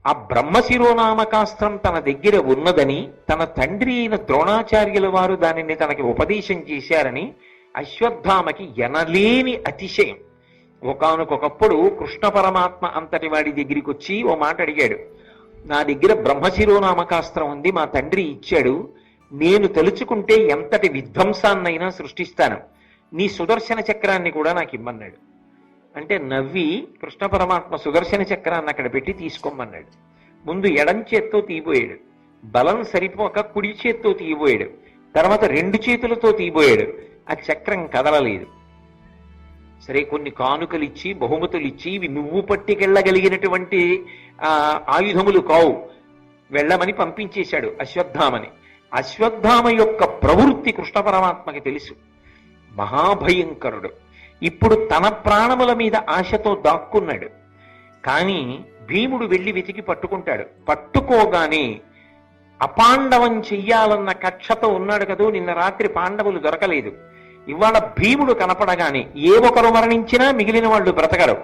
ఆ బ్రహ్మశిరోనామకాస్త్రం తన దగ్గర ఉన్నదని, తన తండ్రి అయిన ద్రోణాచార్యుల వారు దానిని తనకి ఉపదేశం చేశారని అశ్వత్థామకి ఎనలేని అతిశయం. ఒకానొకప్పుడు కృష్ణ పరమాత్మ అంతటి వాడి దగ్గరికి వచ్చి ఓ మాట అడిగాడు. నా దగ్గర బ్రహ్మశిరోనామకాస్త్రం ఉంది, మా తండ్రి ఇచ్చాడు, నేను తలుచుకుంటే ఎంతటి విధ్వంసాన్నైనా సృష్టిస్తాను, నీ సుదర్శన చక్రాన్ని కూడా నాకు ఇమ్మన్నాడు. అంటే నవ్వి కృష్ణ పరమాత్మ సుదర్శన చక్రాన్ని అక్కడ పెట్టి తీసుకోమన్నాడు. ముందు ఎడం చేత్తో తీయబోయాడు, బలం సరిపోక కుడి చేత్తో తీయబోయాడు, తర్వాత 2 చేతులతో తీయబోయాడు. ఆ చక్రం కదలలేదు. సరే, కొన్ని కానుకలు ఇచ్చి బహుమతులు ఇచ్చి ఇవి నువ్వు పట్టుకెళ్ళగలిగినటువంటి ఆయుధములు కావు, వెళ్ళమని పంపించేశాడు అశ్వత్థామని. అశ్వత్థామ యొక్క ప్రవృత్తి కృష్ణ పరమాత్మకి తెలుసు, మహాభయంకరుడు. ఇప్పుడు తన ప్రాణముల మీద ఆశతో దాక్కున్నాడు. కానీ భీముడు వెళ్ళి వెతికి పట్టుకుంటాడు. పట్టుకోగానే అపాండవం చెయ్యాలన్న కక్షతో ఉన్నాడు కదూ, నిన్న రాత్రి పాండవులు దొరకలేదు, ఇవాళ భీముడు కనపడగానే ఏ ఒకరు మరణించినా మిగిలిన వాళ్ళు బ్రతకరు.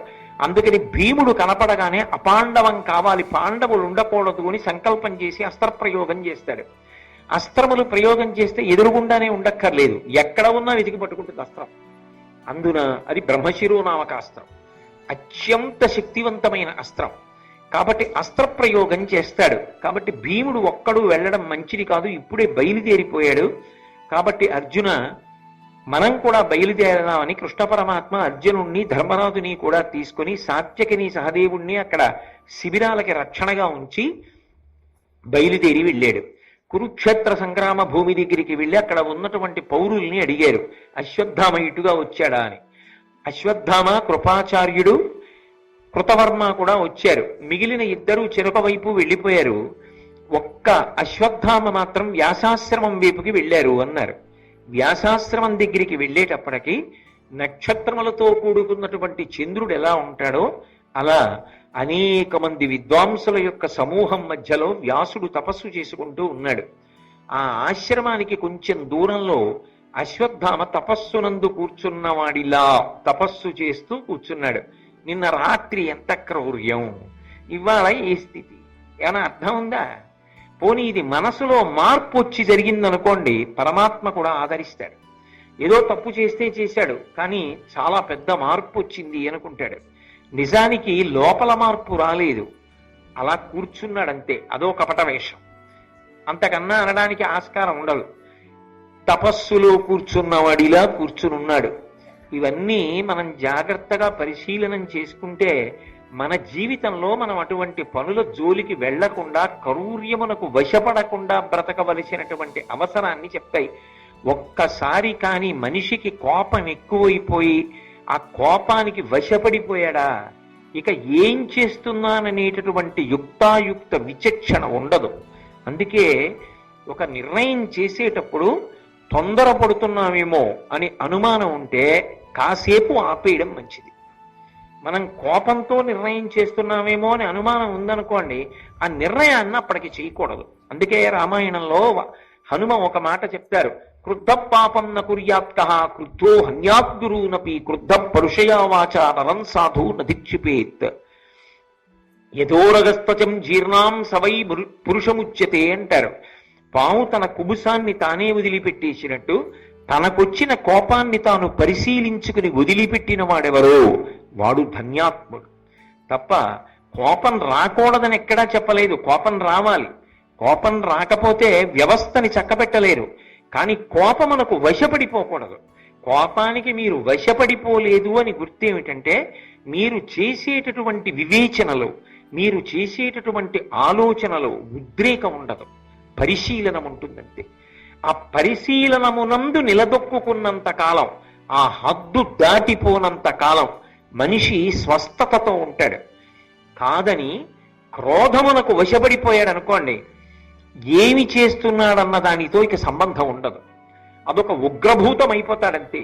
అందుకని భీముడు కనపడగానే అపాండవం కావాలి, పాండవులు ఉండకూడదు అని సంకల్పం చేసి అస్త్రప్రయోగం చేస్తాడు. అస్త్రములు ప్రయోగం చేస్తే ఎదురుగుండానే ఉండక్కర్లేదు, ఎక్కడ ఉన్నా వెతికి పట్టుకుంటుంది అస్త్రం. అందున అది బ్రహ్మశిరోనామకాస్త్రం, అత్యంత శక్తివంతమైన అస్త్రం. కాబట్టి అస్త్ర ప్రయోగం చేస్తాడు. కాబట్టి భీముడు ఒక్కడు వెళ్ళడం మంచిది కాదు, ఇప్పుడే బయలుదేరిపోయాడు. కాబట్టి అర్జున, మనం కూడా బయలుదేరదామని కృష్ణ పరమాత్మ అర్జునుణ్ణి ధర్మరాజుని కూడా తీసుకుని సాత్యకిని సహదేవుణ్ణి అక్కడ శిబిరాలకి రక్షణగా ఉంచి బయలుదేరి వెళ్ళాడు. కురుక్షేత్ర సంగ్రామ భూమి దగ్గరికి వెళ్ళి అక్కడ ఉన్నటువంటి పౌరుల్ని అడిగారు, అశ్వత్థామ ఇటుగా వచ్చాడా అని. అశ్వత్థామ, కృపాచార్యుడు, కృతవర్మ కూడా వచ్చారు. మిగిలిన ఇద్దరు చెరొక వైపు వెళ్ళిపోయారు. ఒక్క అశ్వత్థామ మాత్రం వ్యాసాశ్రమం వైపుకి వెళ్ళారు అన్నారు. వ్యాసాశ్రమం దగ్గరికి వెళ్ళేటప్పటికి నక్షత్రములతో కూడుకున్నటువంటి చంద్రుడు ఎలా ఉంటాడో అలా అనేక మంది విద్వాంసుల యొక్క సమూహం మధ్యలో వ్యాసుడు తపస్సు చేసుకుంటూ ఉన్నాడు. ఆ ఆశ్రమానికి కొంచెం దూరంలో అశ్వత్థామ తపస్సునందు కూర్చున్నవాడిలా తపస్సు చేస్తూ కూర్చున్నాడు. నిన్న రాత్రి ఎంత క్రౌర్యం, ఇవాళ ఏ స్థితి, ఏమైనా అర్థం ఉందా? పోనీ ఇది మనసులో మార్పు వచ్చి జరిగిందనుకోండి, పరమాత్మ కూడా ఆదరిస్తాడు. ఏదో తప్పు చేస్తే చేశాడు, కానీ చాలా పెద్ద మార్పు వచ్చింది అనుకుంటాడు. నిజానికి లోపల మార్పు రాలేదు, అలా కూర్చున్నాడంతే, అదో కపట వేషం. అంతకన్నా అనడానికి ఆస్కారం ఉండదు. తపస్సులో కూర్చున్నవాడిలా కూర్చునున్నాడు. ఇవన్నీ మనం జాగ్రత్తగా పరిశీలనం చేసుకుంటే మన జీవితంలో మనం అటువంటి పనుల జోలికి వెళ్లకుండా, క్రౌర్యమునకు వశపడకుండా బ్రతకవలసినటువంటి అవసరాన్ని చెప్తాయి. ఒక్కసారి కానీ మనిషికి కోపం ఎక్కువైపోయి ఆ కోపానికి వశపడిపోయాడా, ఇక ఏం చేస్తున్నాననేటటువంటి యుక్తాయుక్త విచక్షణ ఉండదు. అందుకే ఒక నిర్ణయం చేసేటప్పుడు తొందరపడుతున్నామేమో అని అనుమానం ఉంటే కాసేపు ఆపేయడం మంచిది. మనం కోపంతో నిర్ణయం చేస్తున్నామేమో అని అనుమానం ఉందనుకోండి, ఆ నిర్ణయాన్ని అప్పటికి చేయకూడదు. అందుకే రామాయణంలో హనుమ ఒక మాట చెప్తారు, క్రుద్ధ పాపం న కుర్యాత్ కః క్రుద్ధో హన్యాత్ గురూనపి క్రుద్ధ పరుషయా వాచా నరం సాధు నధిక్షిపేత్ యథోరగస్తచం జీర్ణాం సవై పురుషముచ్యతే అంటారు. పాము తన కుబుసాన్ని తానే వదిలిపెట్టేసినట్టు తనకొచ్చిన కోపాన్ని తాను పరిశీలించుకుని వదిలిపెట్టిన వాడెవరో వాడు ధన్యాత్ముడు. తప్ప కోపం రాకూడదని ఎక్కడా చెప్పలేదు, కోపం రావాలి. కోపం రాకపోతే వ్యవస్థని చక్కబెట్టలేరు. కానీ కోపమునకు వశపడిపోకూడదు. కోపానికి మీరు వశపడిపోలేదు అని గుర్తేమిటంటే, మీరు చేసేటటువంటి వివేచనలు, మీరు చేసేటటువంటి ఆలోచనలు ఉద్రేకం ఉండదు, పరిశీలనం ఉంటుందంతే. ఆ పరిశీలనమునందు నిలదొక్కున్నంత కాలం, ఆ హద్దు దాటిపోనంత కాలం మనిషి స్వస్థతతో ఉంటాడు. కాదని క్రోధమునకు వశపడిపోయాడు అనుకోండి, ఏమి చేస్తున్నాడన్న దానితో ఇక సంబంధం ఉండదు, అదొక ఉగ్రభూతం అయిపోతాడంతే.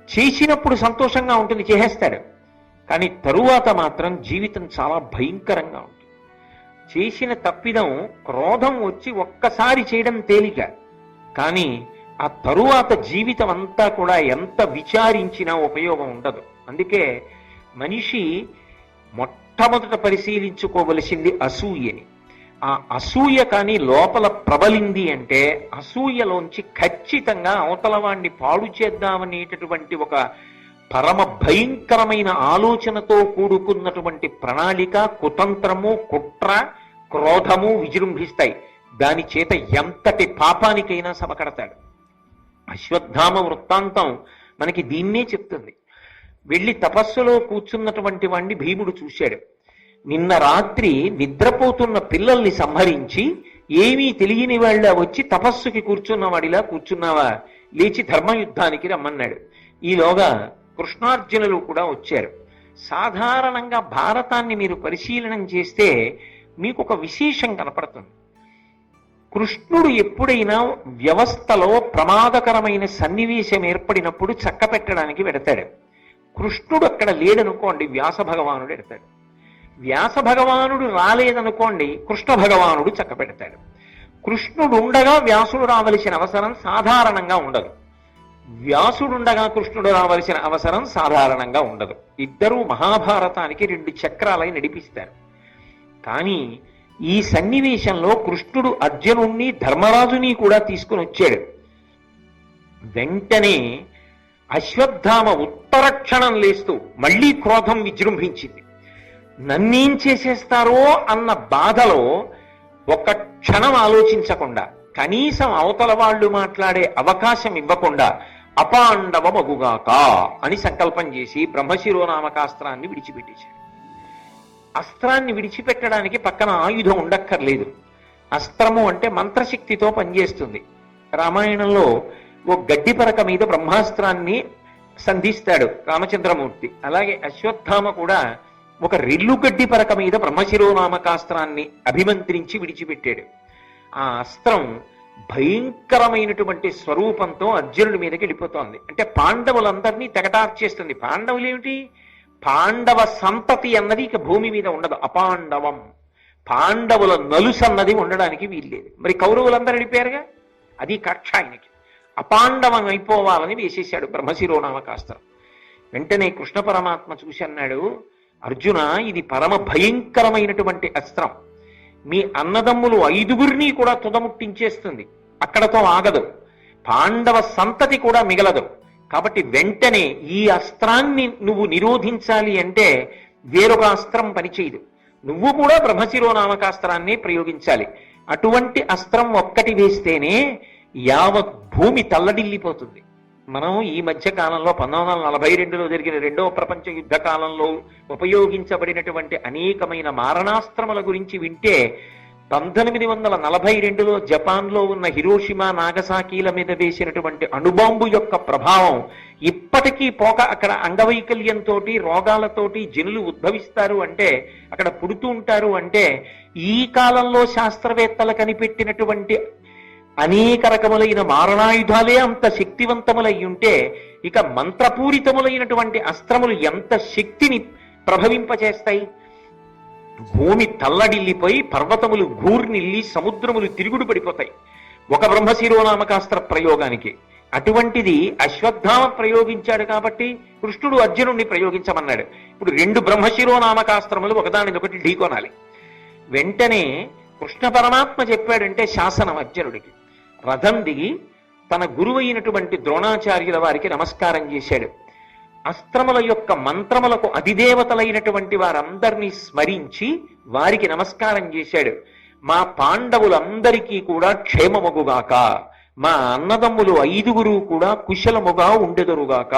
చేసినప్పుడు సంతోషంగా ఉంటుంది, చేసేస్తాడు. కానీ తరువాత మాత్రం జీవితం చాలా భయంకరంగా ఉంటుంది. చేసిన తప్పిదం క్రోధం వచ్చి ఒక్కసారి చేయడం తేలిక, కానీ ఆ తరువాత జీవితం అంతా కూడా ఎంత విచారించినా ఉపయోగం ఉండదు. అందుకే మనిషి మొట్టమొదట పరిశీలించుకోవలసింది అసూయని. ఆ అసూయ కానీ లోపల ప్రబలింది అంటే అసూయలోంచి ఖచ్చితంగా అవతల వాణ్ణి పాడు చేద్దామనేటటువంటి ఒక పరమ భయంకరమైన ఆలోచనతో కూడుకున్నటువంటి ప్రణాళిక, కుతంత్రము, కుట్ర, క్రోధము విజృంభిస్తాయి. దాని చేత ఎంతటి పాపానికైనా సమకడతాడు. అశ్వత్థామ వృత్తాంతం మనకి దీన్నే చెప్తుంది. వెళ్ళి తపస్సులో కూర్చున్నటువంటి వాణ్ణి భీముడు చూశాడు. నిన్న రాత్రి నిద్రపోతున్న పిల్లల్ని సంహరించి ఏమీ తెలియని వాళ్ళ వచ్చి తపస్సుకి కూర్చున్నవాడిలా కూర్చున్నావా, లేచి ధర్మయుద్ధానికి రమ్మన్నాడు. ఈలోగా కృష్ణార్జునులు కూడా వచ్చారు. సాధారణంగా భారతాన్ని మీరు పరిశీలనం చేస్తే మీకు ఒక విశేషం కనపడుతుంది. కృష్ణుడు ఎప్పుడైనా వ్యవస్థలో ప్రమాదకరమైన సన్నివేశం ఏర్పడినప్పుడు చక్క పెట్టడానికి వెడతాడు. కృష్ణుడు అక్కడ లేడనుకోండి, వ్యాస భగవానుడు ఎడతాడు. వ్యాస భగవానుడు రాలేదనుకోండి, కృష్ణ భగవానుడు చక్క పెడతాడు. కృష్ణుడు ఉండగా వ్యాసుడు రావలసిన అవసరం సాధారణంగా ఉండదు. వ్యాసుడుండగా కృష్ణుడు రావలసిన అవసరం సాధారణంగా ఉండదు. ఇద్దరూ మహాభారతానికి 2 చక్రాలై నడిపిస్తారు. కానీ ఈ సన్నివేశంలో కృష్ణుడు అర్జునుణ్ణి ధర్మరాజుని కూడా తీసుకుని వచ్చాడు. వెంటనే అశ్వత్థామ ఉత్తరక్షణం లేస్తూ మళ్లీ క్రోధం విజృంభించింది. నన్నేం చేసేస్తారో అన్న బాధలో ఒక్క క్షణం ఆలోచించకుండా, కనీసం అవతల వాళ్ళు మాట్లాడే అవకాశం ఇవ్వకుండా అపాండవమగుగాక అని సంకల్పం చేసి బ్రహ్మశిరోనామకాస్త్రాన్ని విడిచిపెట్టేశాడు. అస్త్రాన్ని విడిచిపెట్టడానికి పక్కన ఆయుధం ఉండక్కర్లేదు. అస్త్రము అంటే మంత్రశక్తితో పనిచేస్తుంది. రామాయణంలో ఓ గడ్డి పరక మీద బ్రహ్మాస్త్రాన్ని సంధిస్తాడు రామచంద్రమూర్తి. అలాగే అశ్వత్థామ కూడా ఒక రెల్లు గడ్డి పరక మీద బ్రహ్మశిరోనామకాస్త్రాన్ని అభిమంత్రించి విడిచిపెట్టాడు. ఆ అస్త్రం భయంకరమైనటువంటి స్వరూపంతో అర్జునుడి మీదకి వెళ్ళిపోతోంది. అంటే పాండవులందరినీ తెగటార్చేస్తుంది. పాండవులు ఏమిటి? పాండవ సంతతి అన్నది ఇక భూమి మీద ఉండదు. అపాండవం, పాండవుల నలుసు అన్నది ఉండడానికి వీల్లేదు. మరి కౌరవులందరూ వెళ్ళిపోయారుగా, అది కక్ష ఆయనకి. అపాండవం అయిపోవాలని వేసేశాడు బ్రహ్మశిరోనామకాస్త్రం. వెంటనే కృష్ణ పరమాత్మ చూసి అన్నాడు, అర్జున, ఇది పరమ భయంకరమైనటువంటి అస్త్రం. మీ అన్నదమ్ములు 5గురిని కూడా తుదముట్టించేస్తుంది. అక్కడతో ఆగదు. పాండవ సంతతి కూడా మిగలదు. కాబట్టి వెంటనే ఈ అస్త్రాన్ని నువ్వు నిరోధించాలి అంటే వేరొక అస్త్రం పనిచేయదు. నువ్వు కూడా బ్రహ్మశిరోనామకాస్త్రాన్ని ప్రయోగించాలి. అటువంటి అస్త్రం ఒక్కటి వేస్తేనే యావత్ భూమి తల్లడిల్లిపోతుంది. మనం ఈ మధ్య కాలంలో 1942లో జరిగిన 2వ ప్రపంచ యుద్ధ కాలంలో ఉపయోగించబడినటువంటి అనేకమైన మారణాస్త్రముల గురించి వింటే 1942లో జపాన్లో ఉన్న హిరోషిమా నాగసాకీల మీద వేసినటువంటి అణుబాంబు యొక్క ప్రభావం ఇప్పటికీ పోక అక్కడ అంగవైకల్యంతో రోగాలతోటి జనులు ఉద్భవిస్తారు అంటే, అక్కడ పుడుతూ ఉంటారు అంటే, ఈ కాలంలో శాస్త్రవేత్తలు కనిపెట్టినటువంటి అనేక రకములైన మారణాయుధాలే అంత శక్తివంతములై ఉంటే, ఇక మంత్రపూరితములైనటువంటి అస్త్రములు ఎంత శక్తిని ప్రభవింపచేస్తాయి? భూమి తల్లడిల్లిపోయి పర్వతములు గూర్నిల్లి సముద్రములు తిరుగుడు పడిపోతాయి ఒక బ్రహ్మశిరోనామకాస్త్ర ప్రయోగానికి. అటువంటిది అశ్వత్థామ ప్రయోగించాడు కాబట్టి కృష్ణుడు అర్జునుడిని ప్రయోగించమన్నాడు. ఇప్పుడు 2 బ్రహ్మశిరోనామకాస్త్రములు ఒకదానినొకటి ఢీకొనాలి. వెంటనే కృష్ణ పరమాత్మ చెప్పాడంటే శాసనం అర్జునుడికి. రథం దిగి తన గురువైనటువంటి ద్రోణాచార్యుల వారికి నమస్కారం చేశాడు. అస్త్రముల యొక్క మంత్రములకు అధిదేవతలైనటువంటి వారందరినీ స్మరించి వారికి నమస్కారం చేశాడు. మా పాండవులందరికీ కూడా క్షేమమగుగాక, మా అన్నదమ్ములు 5గురు కూడా కుశలముగా ఉండెదరుగాక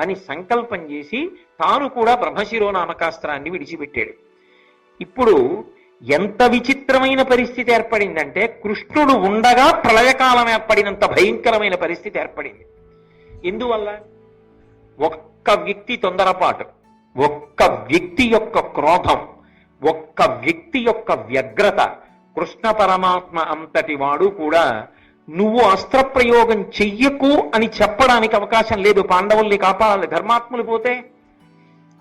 అని సంకల్పం చేసి తాను కూడా బ్రహ్మశిరోనామకాస్త్రాన్ని విడిచిపెట్టాడు. ఇప్పుడు ఎంత విచిత్రమైన పరిస్థితి ఏర్పడిందంటే, కృష్ణుడు ఉండగా ప్రళయకాలం ఏర్పడినంత భయంకరమైన పరిస్థితి ఏర్పడింది. ఎందువల్ల? ఒక్క వ్యక్తి తొందరపాటు, ఒక్క వ్యక్తి యొక్క క్రోధం, ఒక్క వ్యక్తి యొక్క వ్యగ్రత. కృష్ణ పరమాత్మ అంతటి వాడు కూడా నువ్వు అస్త్రప్రయోగం చెయ్యకు అని చెప్పడానికి అవకాశం లేదు. పాండవుల్ని కాపాడాలి, ధర్మాత్ములు పోతే.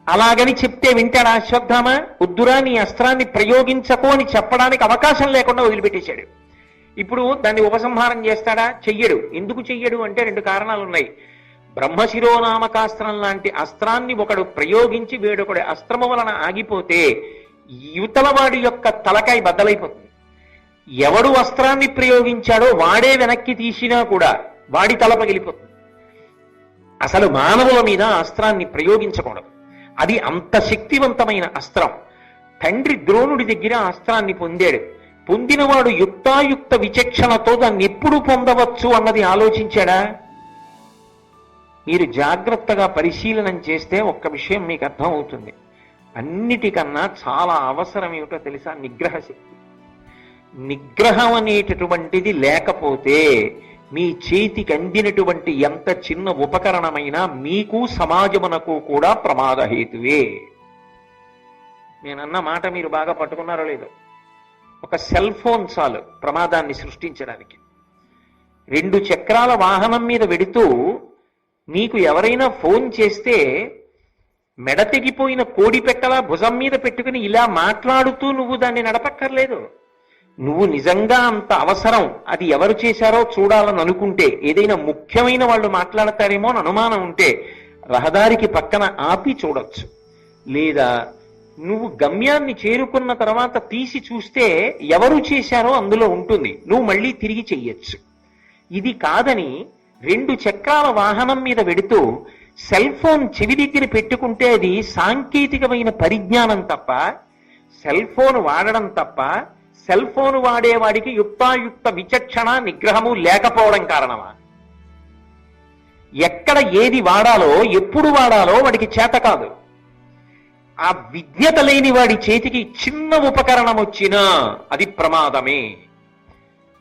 అలాగని చెప్తే వింటాడా అశ్వత్థామ? వద్దురా, నీ అస్త్రాన్ని ప్రయోగించకు అని చెప్పడానికి అవకాశం లేకుండా వదిలిపెట్టేశాడు. ఇప్పుడు దాన్ని ఉపసంహారం చేస్తాడా? చెయ్యడు. ఎందుకు చెయ్యడు అంటే 2 కారణాలు ఉన్నాయి. బ్రహ్మశిరోనామకాస్త్రం లాంటి అస్త్రాన్ని ఒకడు ప్రయోగించి వేడొకడు అస్త్రము వలన ఆగిపోతే యువతలవాడి యొక్క తలకాయ బద్దలైపోతుంది. ఎవడు అస్త్రాన్ని ప్రయోగించాడో వాడే వెనక్కి తీసినా కూడా వాడి తల పగిలిపోతుంది. అసలు మానవుల మీద అస్త్రాన్ని ప్రయోగించకూడదు. అది అంత శక్తివంతమైన అస్త్రం. తండ్రి ద్రోణుడి దగ్గర అస్త్రాన్ని పొందాడు. పొందినవాడు యుక్తాయుక్త విచక్షణతో దాన్ని ఎప్పుడు పొందవచ్చు అన్నది ఆలోచించాడా? మీరు జాగ్రత్తగా పరిశీలనం చేస్తే ఒక్క విషయం మీకు అర్థం అవుతుంది. అన్నిటికన్నా చాలా అవసరం ఏమిటో తెలుసా? నిగ్రహ శక్తి. నిగ్రహం అనేటటువంటిది లేకపోతే మీ చేతికి అందినటువంటి ఎంత చిన్న ఉపకరణమైనా మీకు సమాజమునకు కూడా ప్రమాదహేతువే. నేనన్న మాట మీరు బాగా పట్టుకున్నారో లేదో. ఒక సెల్ ఫోన్ చాలు ప్రమాదాన్ని సృష్టించడానికి. 2 చక్రాల వాహనం మీద వెడుతూ నీకు ఎవరైనా ఫోన్ చేస్తే మెడ తెగిపోయిన కోడి పెట్టలా భుజం మీద పెట్టుకుని ఇలా మాట్లాడుతూ నువ్వు దాన్ని నడపక్కర్లేదు. నువ్వు నిజంగా అంత అవసరం, అది ఎవరు చేశారో చూడాలని అనుకుంటే, ఏదైనా ముఖ్యమైన వాళ్ళు మాట్లాడతారేమో అని అనుమానం ఉంటే రహదారికి పక్కన ఆపి చూడొచ్చు. లేదా నువ్వు గమ్యాన్ని చేరుకున్న తర్వాత తీసి చూస్తే ఎవరు చేశారో అందులో ఉంటుంది, నువ్వు మళ్ళీ తిరిగి చెయ్యొచ్చు. ఇది కాదని 2 చక్రాల వాహనం మీద వెడుతూ సెల్ ఫోన్ చెవి దగ్గర పెట్టుకుంటే అది సాంకేతికమైన పరిజ్ఞానం తప్ప, సెల్ ఫోన్ వాడడం తప్ప, సెల్ ఫోన్ వాడేవాడికి యుక్తాయుక్త విచక్షణ నిగ్రహము లేకపోవడం కారణమా? ఎక్కడ ఏది వాడాలో ఎప్పుడు వాడాలో వాడికి చేత కాదు. ఆ విజ్ఞత లేని వాడి చేతికి చిన్న ఉపకరణం వచ్చినా అది ప్రమాదమే.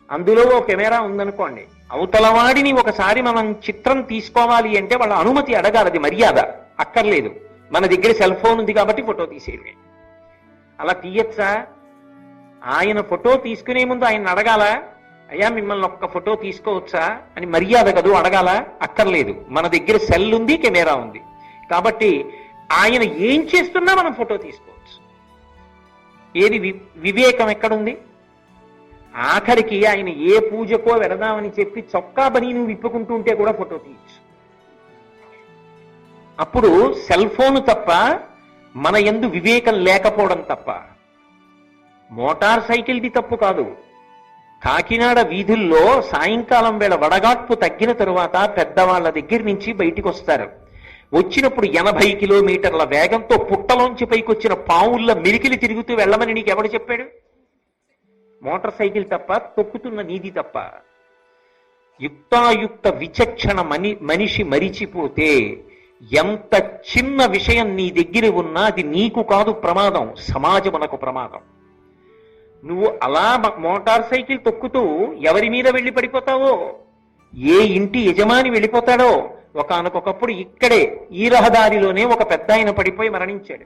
అందులో ఓ కెమెరా ఉందనుకోండి, అవతల వాడిని ఒకసారి మనం చిత్రం తీసుకోవాలి అంటే వాళ్ళ అనుమతి అడగాలి. అది మర్యాద. అక్కర్లేదు, మన దగ్గర సెల్ ఫోన్ ఉంది కాబట్టి ఫోటో తీసేయడమే. అలా తీయచ్చా? ఆయన ఫోటో తీసుకునే ముందు ఆయన అడగాల, అయ్యా మిమ్మల్ని ఒక్క ఫోటో తీసుకోవచ్చా అని. మర్యాద కదూ అడగాల? అక్కర్లేదు, మన దగ్గర సెల్ ఉంది, కెమెరా ఉంది కాబట్టి ఆయన ఏం చేస్తున్నా మనం ఫోటో తీసుకోవచ్చు. ఏది వివేకం ఎక్కడుంది? ఆఖరికి ఆయన ఏ పూజకో వెడదామని చెప్పి చొక్కా బనీను విప్పుకుంటూ ఉంటే కూడా ఫోటో తీయచ్చు. అప్పుడు సెల్ ఫోన్ తప్ప, మన యందు వివేకం లేకపోవడం తప్ప. మోటార్ సైకిల్ది తప్పు కాదు. కాకినాడ వీధుల్లో సాయంకాలం వేళ వడగాట్పు తగ్గిన తరువాత పెద్దవాళ్ల దగ్గర నుంచి బయటికి వస్తారు. వచ్చినప్పుడు 80 కిలోమీటర్ల వేగంతో పుట్టలోంచి పైకొచ్చిన పావుల్లో మిరికిలి తిరుగుతూ వెళ్ళమని నీకు ఎవడు చెప్పాడు? మోటార్ సైకిల్ తప్ప, తొక్కుతున్న నీది తప్ప. యుక్తాయుక్త విచక్షణ మనిషి మరిచిపోతే ఎంత చిన్న విషయం నీ దగ్గర ఉన్నా అది నీకు కాదు ప్రమాదం, సమాజమునకు ప్రమాదం. నువ్వు అలా మోటార్ సైకిల్ తొక్కుతూ ఎవరి మీద వెళ్ళి పడిపోతావో, ఏ ఇంటి యజమాని వెళ్ళిపోతాడో. ఒకానొకప్పుడు ఇక్కడే ఈ రహదారిలోనే ఒక పెద్ద ఆయన పడిపోయి మరణించాడు.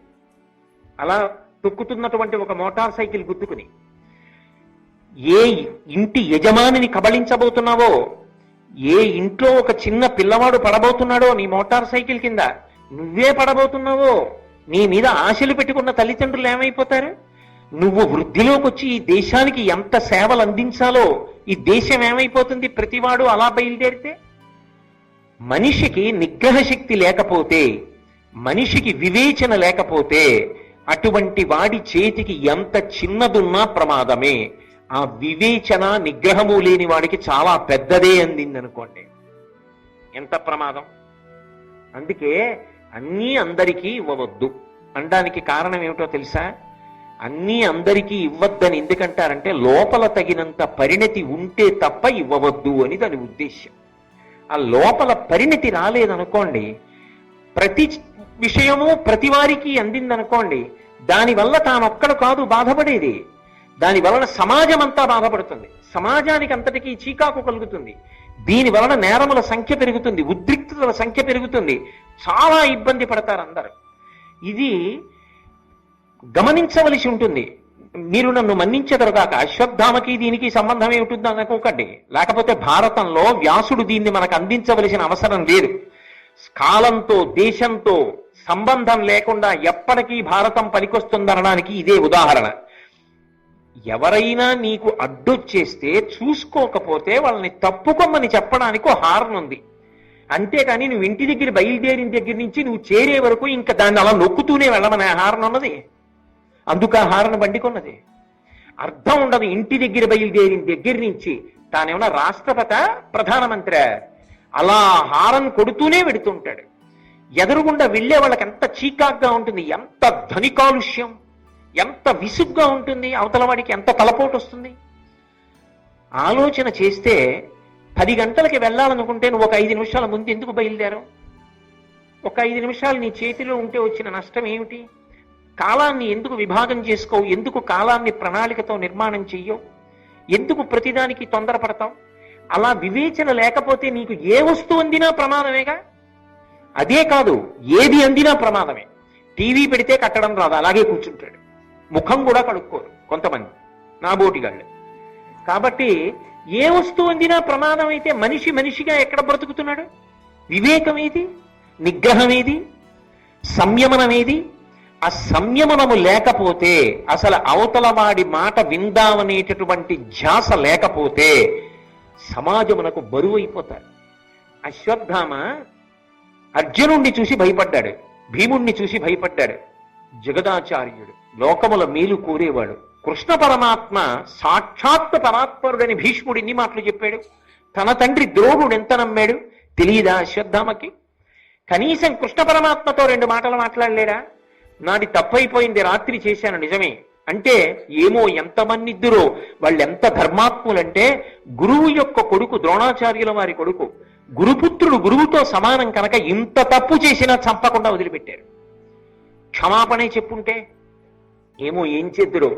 అలా తొక్కుతున్నటువంటి ఒక మోటార్ సైకిల్ గుద్దుకుని. ఏ ఇంటి యజమానిని కబళించబోతున్నావో, ఏ ఇంట్లో ఒక చిన్న పిల్లవాడు పడబోతున్నాడో నీ మోటార్ సైకిల్ కింద, నువ్వే పడబోతున్నావో, నీ మీద ఆశలు పెట్టుకున్న తల్లిదండ్రులు ఏమైపోతారు? నువ్వు వృద్ధిలోకి వచ్చి ఈ దేశానికి ఎంత సేవలు అందించాలో ఈ దేశం ఏమైపోతుంది ప్రతివాడు అలా బయలుదేరితే? మనిషికి నిగ్రహ శక్తి లేకపోతే, మనిషికి వివేచన లేకపోతే అటువంటి వాడి చేతికి ఎంత చిన్నదున్నా ప్రమాదమే. ఆ వివేచన నిగ్రహము లేని వాడికి చాలా పెద్దదే అందిందనుకోండి, ఎంత ప్రమాదం. అందుకే అన్నీ అందరికీ ఇవ్వవద్దు అనడానికి కారణం ఏమిటో తెలుసా? అన్నీ అందరికీ ఇవ్వద్దని ఎందుకంటారంటే లోపల తగినంత పరిణతి ఉంటే తప్ప ఇవ్వవద్దు అని దాని ఉద్దేశ్యం. ఆ లోపల పరిణతి రాలేదనుకోండి, ప్రతి విషయము ప్రతి వారికి అందిందనుకోండి, దానివల్ల తానొక్కడు కాదు బాధపడేది, దాని వలన సమాజం అంతా బాధపడుతుంది, సమాజానికి అంతటికీ చీకాకు కలుగుతుంది, దీని వలన నేరముల సంఖ్య పెరుగుతుంది, ఉద్రిక్తతల సంఖ్య పెరుగుతుంది, చాలా ఇబ్బంది పడతారు అందరూ. ఇది గమనించవలసి ఉంటుంది. మీరు నన్ను మన్నించెదరుగాక, అశ్వత్థామకి దీనికి సంబంధం ఏమిటి అనుకోకండి. లేకపోతే భారతంలో వ్యాసుడు దీన్ని మనకు అందించవలసిన అవసరం లేదు. కాలంతో దేశంతో సంబంధం లేకుండా ఎప్పటికీ భారతం పనికొస్తుందనడానికి ఇదే ఉదాహరణ. ఎవరైనా నీకు అడ్డొచ్చేస్తే చూసుకోకపోతే వాళ్ళని తప్పుకోమని చెప్పడానికి ఒక హారన్ ఉంది. అంతేకాని నువ్వు ఇంటి దగ్గర బయలుదేరిన దగ్గర నుంచి నువ్వు చేరే వరకు ఇంకా దాన్ని అలా నొక్కుతూనే వెళ్ళమని హారన్ ఉన్నది. అందుకు ఆ హారను బండి కొన్నది. అర్థం ఉండదు. ఇంటి దగ్గర బయలుదేరిన దగ్గర నుంచి తానేమన్నా రాష్ట్రపత ప్రధానమంత్రి అలా హారం కొడుతూనే వెడుతుంటాడు. ఎదురుగుండా వెళ్లే వాళ్ళకి ఎంత చీకాగ్గా ఉంటుంది, ఎంత ధ్వని కాలుష్యం, ఎంత విసుగ్గా ఉంటుంది, అవతల వాడికి ఎంత తలపోటు వస్తుంది. ఆలోచన చేస్తే 10 గంటలకి వెళ్ళాలనుకుంటే నువ్వు ఒక 5 నిమిషాల ముందు ఎందుకు బయలుదేరావు? ఒక 5 నిమిషాలు నీ చేతిలో ఉంటే వచ్చిన నష్టం ఏమిటి? కాలాన్ని ఎందుకు విభాగం చేసుకోవు? ఎందుకు కాలాన్ని ప్రణాళికతో నిర్మాణం చెయ్యవు? ఎందుకు ప్రతిదానికి తొందరపడతావు? అలా వివేచన లేకపోతే నీకు ఏ వస్తువు అందినా ప్రమాదమేగా. అదే కాదు, ఏది అందినా ప్రమాదమే. టీవీ పెడితే కట్టడం రాదు, అలాగే కూర్చుంటాడు. ముఖం కూడా కడుక్కోరు కొంతమంది నా బోటిగాళ్ళు. కాబట్టి ఏ వస్తువు అందినా ప్రమాదం అయితే మనిషిగా ఎక్కడ బ్రతుకుతున్నాడు? వివేకం ఏది? నిగ్రహం ఏది? సంయమనం ఏది? ఆ సంయమనము లేకపోతే, అసలు అవతల వాడి మాట విందామనేటటువంటి ధ్యాస లేకపోతే సమాజమునకు బరువు అయిపోతారు. అశ్వత్థామ అర్జునుణ్ణి చూసి భయపడ్డాడు, భీముణ్ణి చూసి భయపడ్డాడు. జగదాచార్యుడు, లోకముల మేలు కోరేవాడు, కృష్ణ పరమాత్మ సాక్షాత్ పరాత్పరుడని భీష్ముడు ఇన్ని మాటలు చెప్పాడు. తన తండ్రి ద్రోణుడు ఎంత నమ్మాడు తెలియదా అశ్వత్థామకి? కనీసం కృష్ణ పరమాత్మతో 2 మాటలు మాట్లాడలేడా? నాది తప్పైపోయింది, రాత్రి చేశాను నిజమే అంటే, ఏమో ఎంతమంది ఇద్దరో వాళ్ళు ఎంత ధర్మాత్ములంటే, గురువు యొక్క కొడుకు ద్రోణాచార్యుల వారి కొడుకు, గురుపుత్రుడు గురువుతో సమానం కనుక ఇంత తప్పు చేసినా చంపకుండా వదిలిపెట్టారు. క్షమాపణే చెప్పుంటే ఏమో ఏం చేద్దురో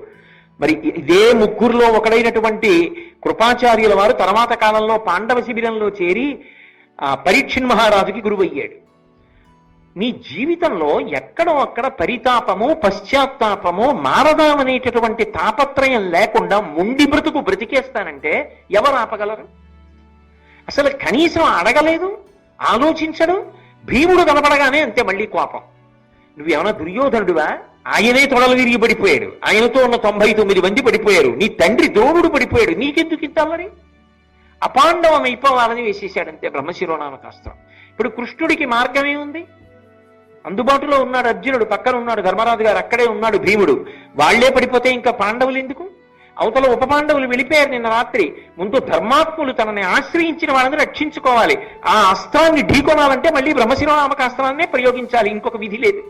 మరి. ఇదే ముగ్గురులో ఒకడైనటువంటి కృపాచార్యుల వారు తర్వాత కాలంలో పాండవ శిబిరంలో చేరి పరీక్షణ్ మహారాజుకి గురువయ్యాడు. నీ జీవితంలో ఎక్కడో అక్కడ పరితాపము, పశ్చాత్తాపము, మారదామనేటటువంటి తాపత్రయం లేకుండా ముండి బ్రతుకు బ్రతికేస్తానంటే ఎవరు ఆపగలరు? అసలు కనీసం అడగలేదు, ఆలోచించడు. భీముడు కనపడగానే అంతే మళ్ళీ కోపం. నువ్వేమన్నా దుర్యోధనుడువా? ఆయనే తొడలు విరిగి పడిపోయాడు, ఆయనతో ఉన్న 99 మంది పడిపోయారు, నీ తండ్రి ద్రోణుడు పడిపోయాడు, నీకెందుకు ఇంత మరి? అపాండవం అయిపోవాలని వేసేశాడంతే బ్రహ్మశిరోనామకాస్త్రం. ఇప్పుడు కృష్ణుడికి మార్గం ఏముంది? అందుబాటులో ఉన్నాడు అర్జునుడు, పక్కన ఉన్నాడు ధర్మరాజు గారు, అక్కడే ఉన్నాడు భీముడు. వాళ్లే పడిపోతే ఇంకా పాండవులు ఎందుకు? అవతల ఉప పాండవులు వెళ్ళిపోయారు నిన్న రాత్రి. ముందు ధర్మాత్ములు తనని ఆశ్రయించిన వాళ్ళని రక్షించుకోవాలి. ఆ అస్త్రాన్ని ఢీకొనాలంటే మళ్ళీ బ్రహ్మశిరోనామకాస్త్రాన్నే ప్రయోగించాలి, ఇంకొక విధి లేదు.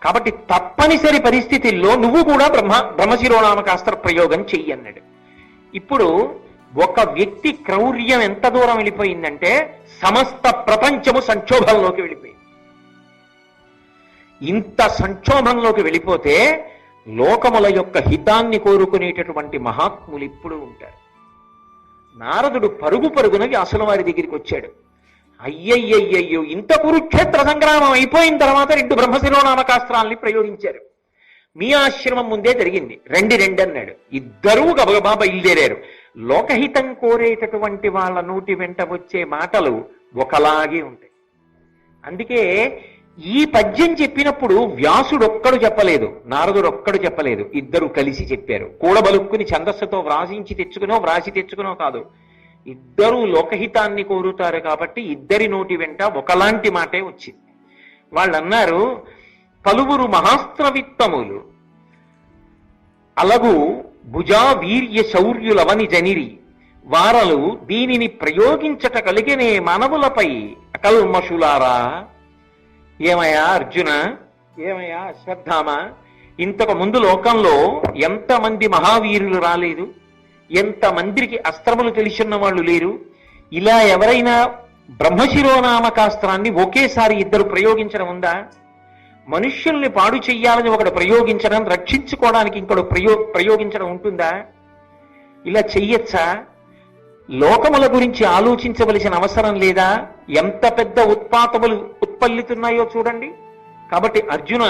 కాబట్టి తప్పనిసరి పరిస్థితుల్లో నువ్వు కూడా బ్రహ్మశిరోనామకాస్త్ర ప్రయోగం చెయ్యన్నాడు. ఇప్పుడు ఒక వ్యక్తి క్రౌర్యం ఎంత దూరం వెళ్ళిపోయిందంటే సమస్త ప్రపంచము సంక్షోభంలోకి వెళ్ళిపోయింది. ఇంత సంక్షోభంలోకి వెళ్ళిపోతే లోకముల యొక్క హితాన్ని కోరుకునేటటువంటి మహాత్ములు ఇప్పుడు ఉంటారు. నారదుడు పరుగున వ్యాసుల వారి దగ్గరికి వచ్చాడు. అయ్యయ్యయ్యో, ఇంత కురుక్షేత్ర సంగ్రామం అయిపోయిన తర్వాత 2 బ్రహ్మశిరోనామకాస్త్రాల్ని ప్రయోగించారు. మీ ఆశ్రమం ముందే జరిగింది, రండి అన్నాడు. ఇద్దరూ గబగబా బయలుదేరారు. లోకహితం కోరేటటువంటి వాళ్ళ నోటి వెంట వచ్చే మాటలు ఒకలాగే ఉంటాయి. అందుకే ఈ పద్యం చెప్పినప్పుడు వ్యాసుడొక్కడు చెప్పలేదు, నారదుడొక్కడు చెప్పలేదు, ఇద్దరు కలిసి చెప్పారు. కూడబలుక్కుని ఛందస్సుతో వ్రాసి తెచ్చుకునో కాదు, ఇద్దరూ లోకహితాన్ని కోరుతారు కాబట్టి ఇద్దరి నోటి వెంట ఒకలాంటి మాటే వచ్చింది. వాళ్ళు అన్నారు, పలువురు మహాస్త్రవిత్తములు అలగు భుజా వీర్య శౌర్యులవని జనిరి వారలు దీనిని ప్రయోగించట కలిగినే మానవులపై అకల్మషులారా. ఏమయ్యా అర్జున, ఏమయ్యా అశ్వత్థామ, ఇంతకు ముందు లోకంలో ఎంతమంది మహావీరులు రాలేదు, ఎంతమందికి అస్త్రములు తెలిసిన వాళ్ళు లేరు. ఇలా ఎవరైనా బ్రహ్మశిరోనామకాస్త్రాన్ని ఒకేసారి ఇద్దరు ప్రయోగించడం ఉందా? మనుష్యుల్ని పాడు చెయ్యాలని ఒకడు ప్రయోగించడం, రక్షించుకోవడానికి ఇంకొకడు ప్రయోగించడం ఉంటుందా? ఇలా చెయ్యొచ్చా? లోకముల గురించి ఆలోచించవలసిన అవసరం లేదా? ఎంత పెద్ద ఉత్పాతములు ఉత్పల్లితున్నాయో చూడండి. కాబట్టి అర్జున,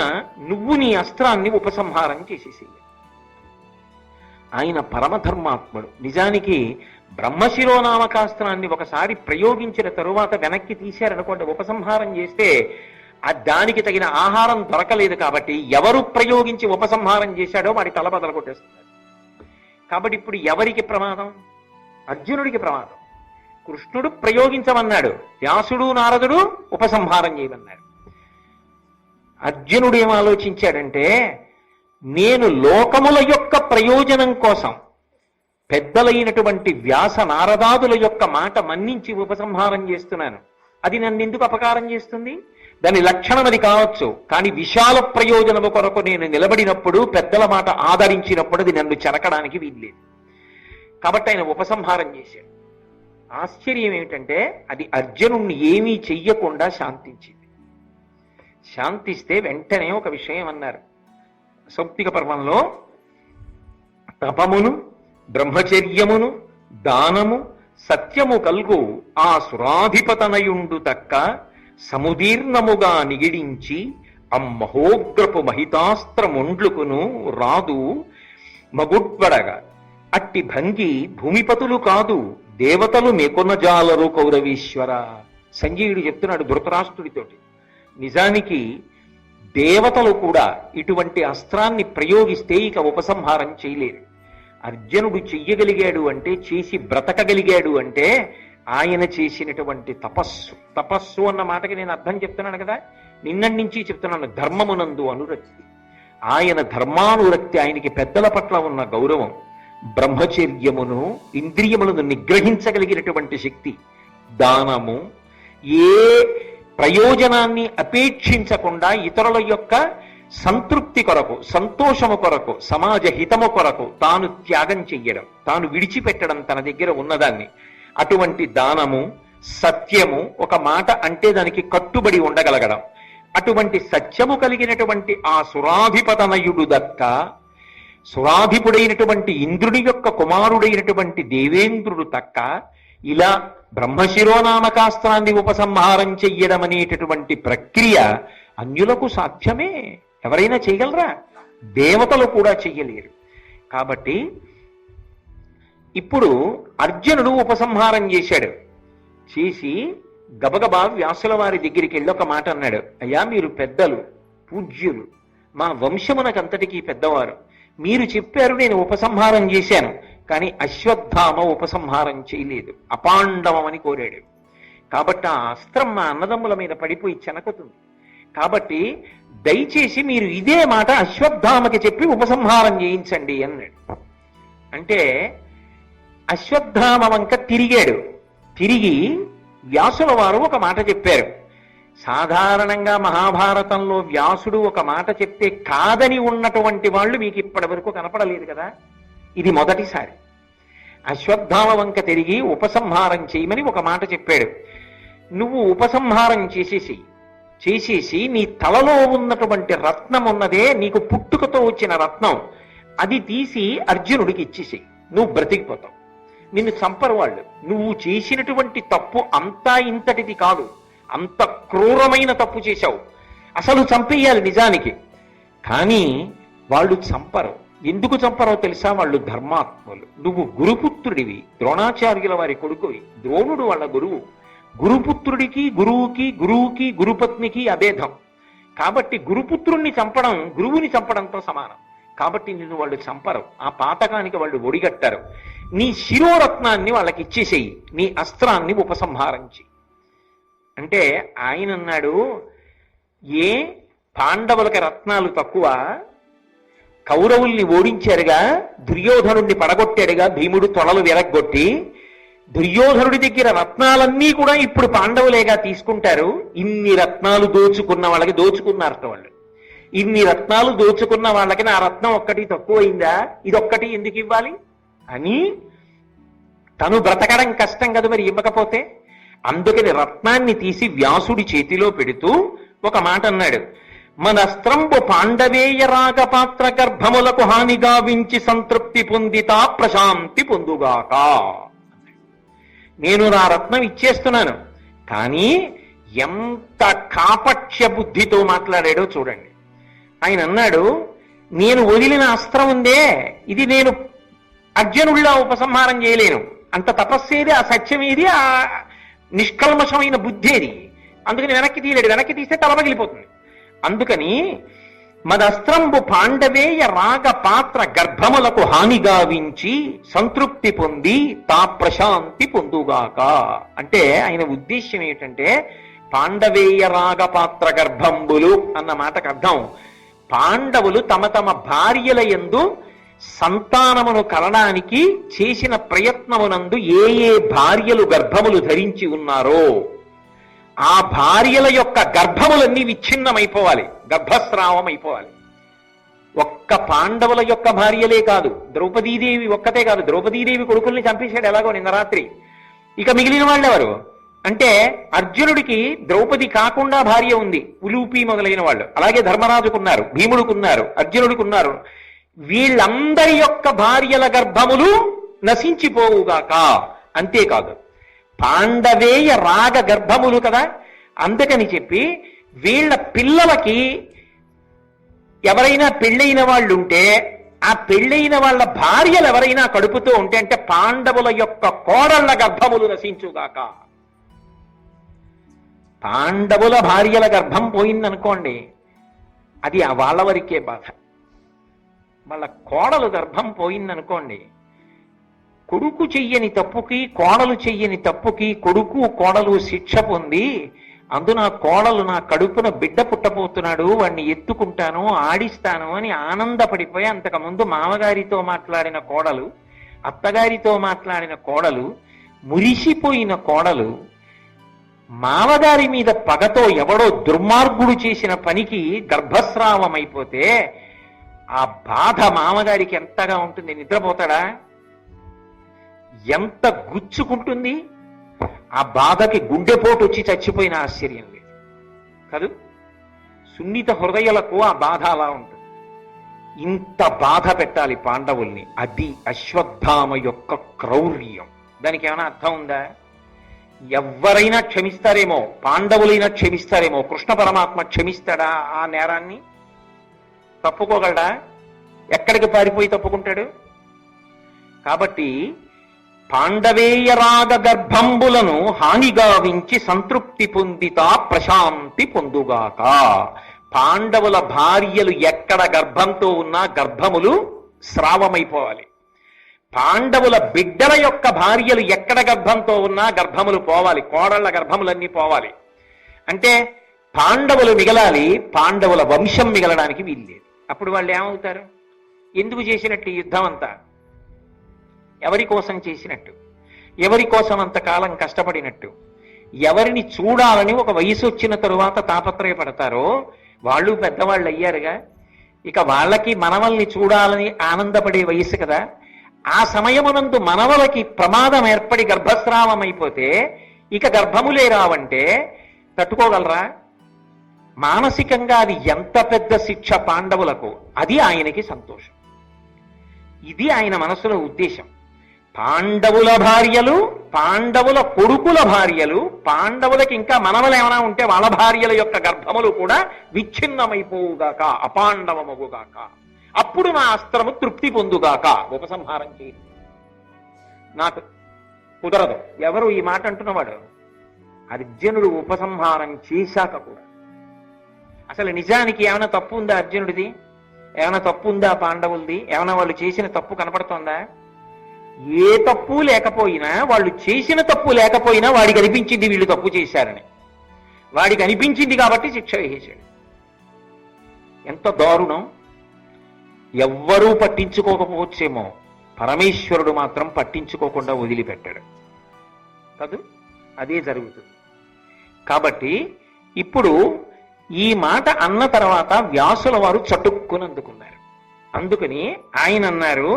నువ్వు నీ అస్త్రాన్ని ఉపసంహారం చేసేసి. ఆయన పరమధర్మాత్ముడు. నిజానికి బ్రహ్మశిరోనామకాస్త్రాన్ని ఒకసారి ప్రయోగించిన తరువాత వెనక్కి తీశారనుకోండి, ఉపసంహారం చేస్తే దానికి తగిన ఆహారం దొరకలేదు. కాబట్టి ఎవరు ప్రయోగించి ఉపసంహారం చేశాడో వాడి తల బదలు కొట్టేస్తున్నారు. కాబట్టి ఇప్పుడు ఎవరికి ప్రమాదం? అర్జునుడికి ప్రమాదం. కృష్ణుడు ప్రయోగించమన్నాడు, వ్యాసుడు నారదుడు ఉపసంహారం చేయమన్నాడు. అర్జునుడు ఏం ఆలోచించాడంటే, నేను లోకముల యొక్క ప్రయోజనం కోసం పెద్దలైనటువంటి వ్యాస నారదాదుల యొక్క మాట మన్నించి ఉపసంహారం చేస్తున్నాను. అది నన్ను ఎందుకు అపకారం చేస్తుంది? దాని లక్షణం అది కావచ్చు, కానీ విశాల ప్రయోజనము కొరకు నేను నిలబడినప్పుడు, పెద్దల మాట ఆదరించినప్పుడు అది నన్ను చెరకడానికి వీల్లేదు. కాబట్టి ఆయన ఉపసంహారం చేశాడు. ఆశ్చర్యం ఏమిటంటే అది అర్జునుణ్ణి ఏమీ చెయ్యకుండా శాంతించింది. శాంతిస్తే వెంటనే ఒక విషయం అన్నారు సౌప్తిక పర్వంలో, తపమును బ్రహ్మచర్యమును దానము సత్యము కల్గు ఆ సురాధిపతనయుండు తక్క సముదీర్ణముగా నిగిడించి అమ్మహోగ్రపు మహితాస్త్రముండ్లుకును రాదు మగుడ్వడగా అట్టి భంగి భూమిపతులు కాదు దేవతలు మెకొనజాలరు కౌరవీశ్వర. సంజయుడు చెప్తున్నాడు ధృతరాష్ట్రుడితోటి, నిజానికి దేవతలు కూడా ఇటువంటి అస్త్రాన్ని ప్రయోగిస్తే ఇక ఉపసంహారం చేయలేరు. అర్జునుడు చెయ్యగలిగాడు అంటే, చేసి బ్రతకగలిగాడు అంటే ఆయన చేసినటువంటి తపస్సు. తపస్సు అన్న మాటకి నేను అర్థం చెప్తున్నాను కదా, నిన్నటి నుంచి చెప్తున్నాను, ధర్మమునందు అనురక్తి. ఆయన ధర్మానురక్తి, ఆయనకి పెద్దల పట్ల ఉన్న గౌరవం, బ్రహ్మచర్యమును ఇంద్రియములను నిగ్రహించగలిగినటువంటి శక్తి, దానము, ఏ ప్రయోజనాన్ని అపేక్షించకుండా ఇతరుల యొక్క సంతృప్తి కొరకు, సంతోషము కొరకు, సమాజ హితము కొరకు తాను త్యాగం చెయ్యడం, తాను విడిచిపెట్టడం తన దగ్గర ఉన్నదాన్ని. అటువంటి దానము, సత్యము, ఒక మాట అంటే దానికి కట్టుబడి ఉండగలగడం, అటువంటి సత్యము కలిగినటువంటి ఆ సురాధిపతనయుడు దక్క, సురాధిపుడైనటువంటి ఇంద్రుడి యొక్క కుమారుడైనటువంటి దేవేంద్రుడు తక్క ఇలా బ్రహ్మశిరోనామకాస్త్రాన్ని ఉపసంహారం చెయ్యడం అనేటటువంటి ప్రక్రియ అన్యులకు సాధ్యమే. ఎవరైనా చేయగలరా? దేవతలు కూడా చెయ్యలేరు. కాబట్టి ఇప్పుడు అర్జునుడు ఉపసంహారం చేశాడు. చేసి గబగబా వ్యాసుల వారి దగ్గరికి వెళ్ళి ఒక మాట అన్నాడు, అయ్యా మీరు పెద్దలు, పూజ్యులు, మా వంశమునకంతటికీ పెద్దవారు, మీరు చెప్పారు, నేను ఉపసంహారం చేశాను, కానీ అశ్వత్థామ ఉపసంహారం చేయలేదు, అపాండవమని కోరాడు. కాబట్టి ఆ అస్త్రం మా అన్నదమ్ముల మీద పడిపోయి చెనకుతుంది. కాబట్టి దయచేసి మీరు ఇదే మాట అశ్వత్థామకి చెప్పి ఉపసంహారం చేయించండి అన్నాడు. అంటే అశ్వత్థామ వంక తిరిగాడు. తిరిగి వ్యాసుల వారు ఒక మాట చెప్పారు. సాధారణంగా మహాభారతంలో వ్యాసుడు ఒక మాట చెప్తే కాదని ఉన్నటువంటి వాళ్ళు మీకు ఇప్పటి వరకు కనపడలేదు కదా, ఇది మొదటిసారి. అశ్వత్థామ వంక తిరిగి ఉపసంహారం చేయమని ఒక మాట చెప్పాడు. నువ్వు ఉపసంహారం చేసేసి నీ తలలో ఉన్నటువంటి రత్నం ఉన్నదే, నీకు పుట్టుకతో వచ్చిన రత్నం, అది తీసి అర్జునుడికి ఇచ్చేసేయి, నువ్వు బ్రతికిపోతావు. నిన్ను చంపరు వాళ్ళు. నువ్వు చేసినటువంటి తప్పు అంతా ఇంతటిది కాదు, అంత క్రూరమైన తప్పు చేశావు, అసలు చంపేయాలి నిజానికి. కానీ వాళ్ళు చంపరు. ఎందుకు చంపరో తెలుసా? వాళ్ళు ధర్మాత్ములు. నువ్వు గురుపుత్రుడివి, ద్రోణాచార్యుల వారి కొడుకువి, ద్రోణుడు వాళ్ళ గురువు. గురుపుత్రుడికి గురువుకి, గురువుకి గురుపత్నికి అభేదం. కాబట్టి గురుపుత్రుణ్ణి చంపడం గురువుని చంపడంతో సమానం. కాబట్టి నిన్ను వాళ్ళు చంపరు, ఆ పాతకానికి వాళ్ళు ఒడిగట్టారు. నీ శిరోరత్నాన్ని వాళ్ళకి ఇచ్చేసేయి, నీ అస్త్రాన్ని ఉపసంహారించి. అంటే ఆయన అన్నాడు, ఏ పాండవులకి రత్నాలు తక్కువ? కౌరవుల్ని ఓడించారుగా, దుర్యోధనుడిని పడగొట్టాడుగా భీముడు తొడలు విరగ్గొట్టి. దుర్యోధనుడి దగ్గర రత్నాలన్నీ కూడా ఇప్పుడు పాండవులేగా తీసుకుంటారు. ఇన్ని రత్నాలు దోచుకున్న వాళ్ళకి దోచుకున్నారట వాళ్ళు. ఇన్ని రత్నాలు దోచుకున్న వాళ్ళకి నా రత్నం ఒక్కటి తక్కువైందా, ఇదొక్కటి ఎందుకు ఇవ్వాలి అని తను బ్రతకడం కష్టం కదా మరి ఇవ్వకపోతే. అందుకని రత్నాన్ని తీసి వ్యాసుడి చేతిలో పెడుతూ ఒక మాట అన్నాడు, మనస్త్రంబు పాండవేయ రాగపాత్ర గర్భములకు హానిగా వించి సంతృప్తి పొందితా ప్రశాంతి పొందుగాక. నేను నా రత్నం ఇచ్చేస్తున్నాను, కానీ ఎంత కాపక్ష్య బుద్ధితో మాట్లాడాడో చూడండి. ఆయన అన్నాడు, నేను వదిలిన అస్త్రం ఉందే, ఇది నేను అర్జునుడిలా ఉపసంహారం చేయలేను. అంత తపస్సేది, ఆ సత్యమేది, ఆ నిష్కల్మషమైన బుద్ధేది. అందుకని వెనక్కి తీయలేడు. వెనక్కి తీస్తే తలపగిలిపోతుంది. అందుకని మదస్త్రంబు పాండవేయ రాగ పాత్ర గర్భములకు హానిగావించి సంతృప్తి పొంది తా ప్రశాంతి పొందుగాక. అంటే ఆయన ఉద్దేశ్యం ఏంటంటే, పాండవేయ రాగ పాత్ర గర్భంబులు అన్న మాటకు అర్థం పాండవులు తమ తమ భార్యల యందు సంతానమును కలడానికి చేసిన ప్రయత్నమునందు ఏ ఏ భార్యలు గర్భములు ధరించి ఉన్నారో ఆ భార్యల యొక్క గర్భములన్నీ విచ్ఛిన్నమైపోవాలి, గర్భస్రావం అయిపోవాలి. ఒక్క పాండవుల యొక్క భార్యలే కాదు, ద్రౌపదీదేవి ఒక్కతే కాదు, ద్రౌపదీదేవి కొడుకుల్ని చంపేశాడు ఎలాగో నిన్న రాత్రి. ఇక మిగిలిన వాళ్ళెవరు అంటే అర్జునుడికి ద్రౌపది కాకుండా భార్య ఉంది, ఉలూపి మొదలైన వాళ్ళు. అలాగే ధర్మరాజుకున్నారు, భీముడుకున్నారు, అర్జునుడికున్నారు. వీళ్ళందరి యొక్క భార్యల గర్భములు నశించిపోవుగాక. అంతేకాదు పాండవేయ రాగ గర్భములు కదా, అందుకని చెప్పి వీళ్ళ పిల్లలకి ఎవరైనా పెళ్ళైన వాళ్ళు ఉంటే ఆ పెళ్ళైన వాళ్ళ భార్యలు ఎవరైనా కడుపుతూ ఉంటే అంటే పాండవుల యొక్క కోడళ్ల గర్భములు నశించుగాక. పాండవుల భార్యల గర్భం పోయిందనుకోండి, అది వాళ్ళ వరకే బాధ. వాళ్ళ కోడలు గర్భం పోయిందనుకోండి, కొడుకు చెయ్యని తప్పుకి కోడలు చెయ్యని తప్పుకి కొడుకు కోడలు శిక్ష పొంది, అందున కోడలు నా కడుపున బిడ్డ పుట్టబోతున్నాడు, వాడిని ఎత్తుకుంటాను ఆడిస్తాను అని ఆనందపడిపోయి అంతకుముందు మామగారితో మాట్లాడిన కోడలు, అత్తగారితో మాట్లాడిన కోడలు, మురిసిపోయిన కోడలు మామగారి మీద పగతో ఎవడో దుర్మార్గుడు చేసిన పనికి గర్భస్రావం అయిపోతే ఆ బాధ మామగారికి ఎంతగా ఉంటుంది. నిద్రపోతాడా? ఎంత గుచ్చుకుంటుంది. ఆ బాధకి గుండెపోటు వచ్చి చచ్చిపోయిన ఆశ్చర్యం లేదు కాదు. సున్నిత హృదయాలకు ఆ బాధ అలా ఉంటుంది. ఇంత బాధ పెట్టాలి పాండవుల్ని. అది అశ్వత్థామ యొక్క క్రౌర్యం. దానికి ఏమైనా అర్థం ఉందా? ఎవరైనా క్షమిస్తారేమో, పాండవులైనా క్షమిస్తారేమో, కృష్ణ పరమాత్మ క్షమిస్తాడా ఆ నేరాన్ని? తప్పుకోగలడా? ఎక్కడికి పారిపోయి తప్పుకుంటాడు? కాబట్టి పాండవేయ రాగ గర్భంబులను హానిగావించి సంతృప్తి పొందితా ప్రశాంతి పొందుగాక. పాండవుల భార్యలు ఎక్కడ గర్భంతో ఉన్నా గర్భములు స్రావమైపోవాలి. పాండవుల బిడ్డల యొక్క భార్యలు ఎక్కడ గర్భంతో ఉన్నా గర్భములు పోవాలి, కోడళ్ల గర్భములన్నీ పోవాలి. అంటే పాండవులు మిగలాలి, పాండవుల వంశం మిగలడానికి వీల్లేదు. అప్పుడు వాళ్ళు ఏమవుతారు? ఎందుకు చేసినట్టు యుద్ధం అంతా? ఎవరి కోసం చేసినట్టు? ఎవరి కోసం అంతకాలం కష్టపడినట్టు? ఎవరిని చూడాలని ఒక వయసు వచ్చిన తరువాత తాపత్రయపడతారో వాళ్ళు పెద్దవాళ్ళు అయ్యారుగా. ఇక వాళ్ళకి మనవల్ని చూడాలని ఆనందపడే వయసు కదా. ఆ సమయమునందు మనవలకి ప్రమాదం ఏర్పడి గర్భస్రావం అయిపోతే ఇక గర్భములే రావంటే తట్టుకోగలరా? మానసికంగా అది ఎంత పెద్ద శిక్ష పాండవులకు. అది ఆయనకి సంతోషం. ఇది ఆయన మనసులో ఉద్దేశం. పాండవుల భార్యలు, పాండవుల కొడుకుల భార్యలు, పాండవులకి ఇంకా మనవలు ఏమైనా ఉంటే వాళ్ళ భార్యల యొక్క గర్భములు కూడా విచ్ఛిన్నమైపోవుగాక, అపాండవమగుగాక. అప్పుడు నా అస్త్రము తృప్తి పొందుగాక. ఉపసంహారం చేయి. నాకు కుదరదు. ఎవరు ఈ మాట అంటున్నవాడు? అర్జునుడు ఉపసంహారం చేశాక కూడా. అసలు నిజానికి ఏమైనా తప్పు ఉందా అర్జునుడిది? ఏమైనా తప్పు ఉందా పాండవులది? ఏమైనా వాళ్ళు చేసిన తప్పు కనపడుతోందా? ఏ తప్పు లేకపోయినా, వాళ్ళు చేసిన తప్పు లేకపోయినా వాడికి అనిపించింది వీళ్ళు తప్పు చేశారని. వాడికి అనిపించింది కాబట్టి శిక్ష వేసేశాడు. ఎంత దారుణం! ఎవ్వరూ పట్టించుకోకపోవచ్చేమో, పరమేశ్వరుడు మాత్రం పట్టించుకోకుండా వదిలిపెట్టాడు కాదు. అదే జరుగుతుంది. కాబట్టి ఇప్పుడు ఈ మాట అన్న తర్వాత వ్యాసుల వారు చటుక్కుని అందుకున్నారు. అందుకని ఆయన అన్నారు,